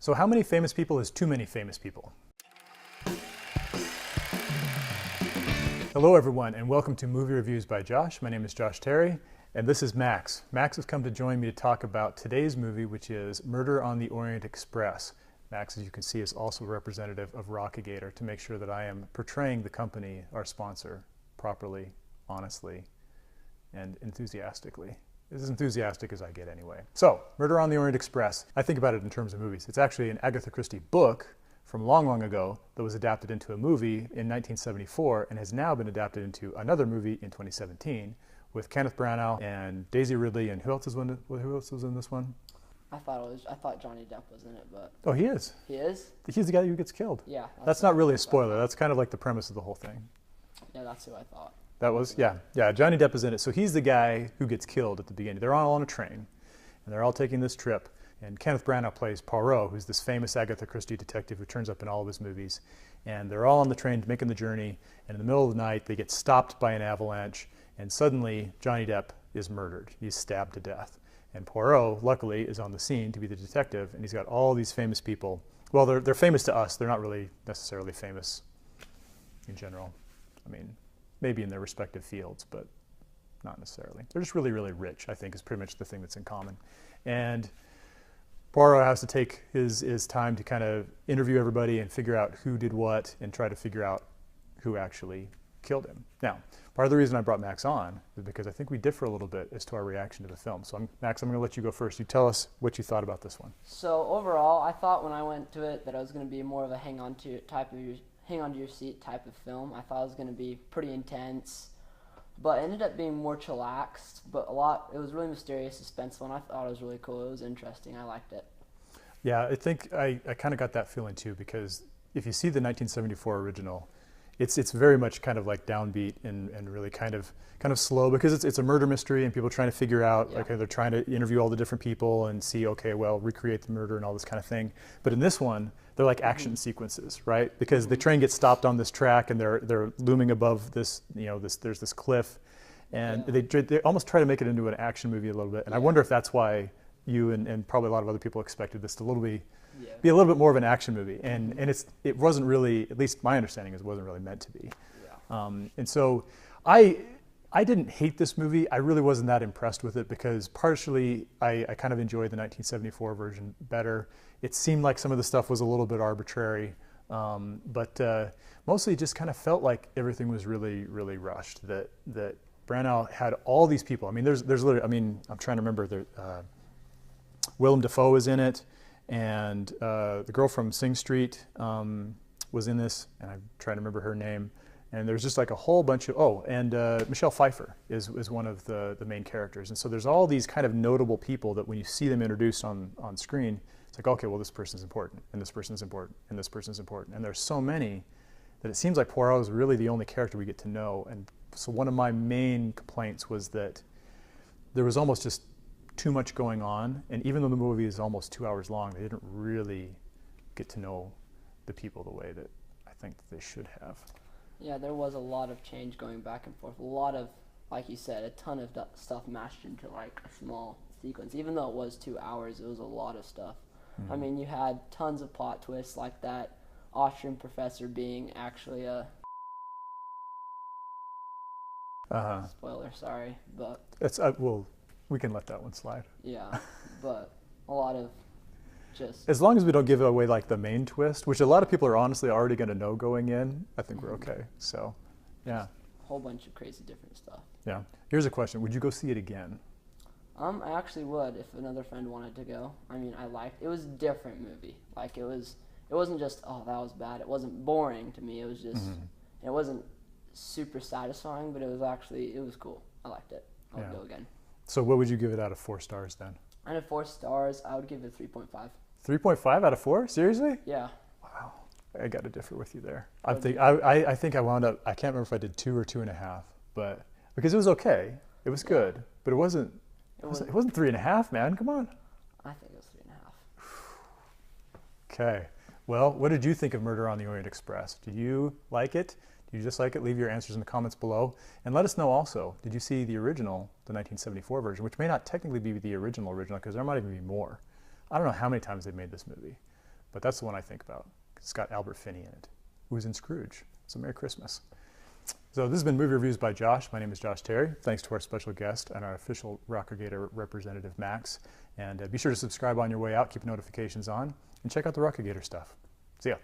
So how many famous people is too many famous people? Hello everyone, and welcome to Movie Reviews by Josh. My name is Josh Terry, and this is Max. Max has come to join me to talk about today's movie, which is Murder on the Orient Express. Max, as you can see, is also a representative of Rockagator to make sure that I am portraying the company, our sponsor, properly, honestly, and enthusiastically. As enthusiastic as I get anyway. So, Murder on the Orient Express, I think about it in terms of movies. It's actually an Agatha Christie book from long, long ago that was adapted into a movie in 1974 and has now been adapted into another movie in 2017 with Kenneth Branagh and Daisy Ridley, and who else was in this one? I thought Johnny Depp was in it, but... Oh, he is? He is? He's the guy who gets killed. Yeah. That's not really a spoiler. That's kind of like the premise of the whole thing. Yeah, that's who I thought. That was, yeah, Johnny Depp is in it. So he's the guy who gets killed at the beginning. They're all on a train, and they're all taking this trip. And Kenneth Branagh plays Poirot, who's this famous Agatha Christie detective who turns up in all of his movies. And they're all on the train making the journey, and in the middle of the night, they get stopped by an avalanche, and suddenly Johnny Depp is murdered. He's stabbed to death. And Poirot, luckily, is on the scene to be the detective, and he's got all these famous people. Well, they're famous to us. They're not really necessarily famous in general. I mean, maybe in their respective fields, but not necessarily. They're just really, really rich, I think, is pretty much the thing that's in common. And Poirot has to take his time to kind of interview everybody and figure out who did what and try to figure out who actually killed him. Now, part of the reason I brought Max on is because I think we differ a little bit as to our reaction to the film. So, Max, I'm going to let you go first. You tell us what you thought about this one. So, overall, I thought when I went to it that it was going to be more of a hang on to your seat type of film. I thought it was going to be pretty intense, but it ended up being more chillaxed, but it was really mysterious, suspenseful, and I thought it was really cool. It was interesting. I liked it. Yeah, I think I kind of got that feeling too, because if you see the 1974 original, it's very much kind of like downbeat and really kind of slow, because it's a murder mystery and people are trying to figure out, like, they're trying to interview all the different people and see, okay, well, recreate the murder and all this kind of thing. But in this one, they're like action sequences, right? Because the train gets stopped on this track and they're looming above this, there's this cliff, and they almost try to make it into an action movie a little bit. And I wonder if that's why you and probably a lot of other people expected this to be a little bit more of an action movie, and it wasn't really, at least my understanding is, it wasn't really meant to be. And so I didn't hate this movie. I really wasn't that impressed with it, because partially I kind of enjoyed the 1974 version better. It seemed like some of the stuff was a little bit arbitrary, but mostly it just kind of felt like everything was really, really rushed. That Branagh had all these people. I mean, there's literally, I mean, I'm trying to remember, Willem Dafoe is in it, and the girl from Sing Street was in this, and I'm trying to remember her name. And there's just like a whole bunch of, and Michelle Pfeiffer is one of the main characters. And so there's all these kind of notable people that when you see them introduced on screen, it's like, okay, well, this person's important, and this person's important, and this person's important. And there's so many that it seems like Poirot is really the only character we get to know. And so one of my main complaints was that there was almost just too much going on. And even though the movie is almost 2 hours long, they didn't really get to know the people the way that I think that they should have. Yeah, there was a lot of change going back and forth. A lot of, like you said, a ton of stuff mashed into like a small sequence. Even though it was 2 hours, it was a lot of stuff. Mm-hmm. I mean, you had tons of plot twists, like that Austrian professor being actually a... Spoiler, sorry, but... It's well, we can let that one slide. Yeah, but a lot of just... As long as we don't give away like the main twist, which a lot of people are honestly already going to know going in, I think we're okay. So, yeah. A whole bunch of crazy different stuff. Yeah. Here's a question. Would you go see it again? I actually would if another friend wanted to go. I mean, it was a different movie. Like, it wasn't just, oh, that was bad. It wasn't boring to me. It was just, it wasn't super satisfying, but it was cool. I liked it. I would go again. So what would you give it out of 4 stars then? Out of 4 stars, I would give it 3.5. 3.5 out of 4? Seriously? Yeah. Wow. I got to differ with you there. I think I wound up, I can't remember if I did 2 or 2.5, but because it was okay. It was good, but it wasn't 3.5, man. Come on. I think it was 3.5. Okay. Well, what did you think of Murder on the Orient Express? Did you like it? Did you dislike it? Leave your answers in the comments below. And let us know also, did you see the original, the 1974 version, which may not technically be the original, because there might even be more. I don't know how many times they've made this movie, but that's the one I think about. It's got Albert Finney in it, who's in Scrooge. So Merry Christmas. So this has been Movie Reviews by Josh. My name is Josh Terry. Thanks to our special guest and our official Rockagator representative, Max. And be sure to subscribe on your way out, keep notifications on, and check out the Rockagator stuff. See ya.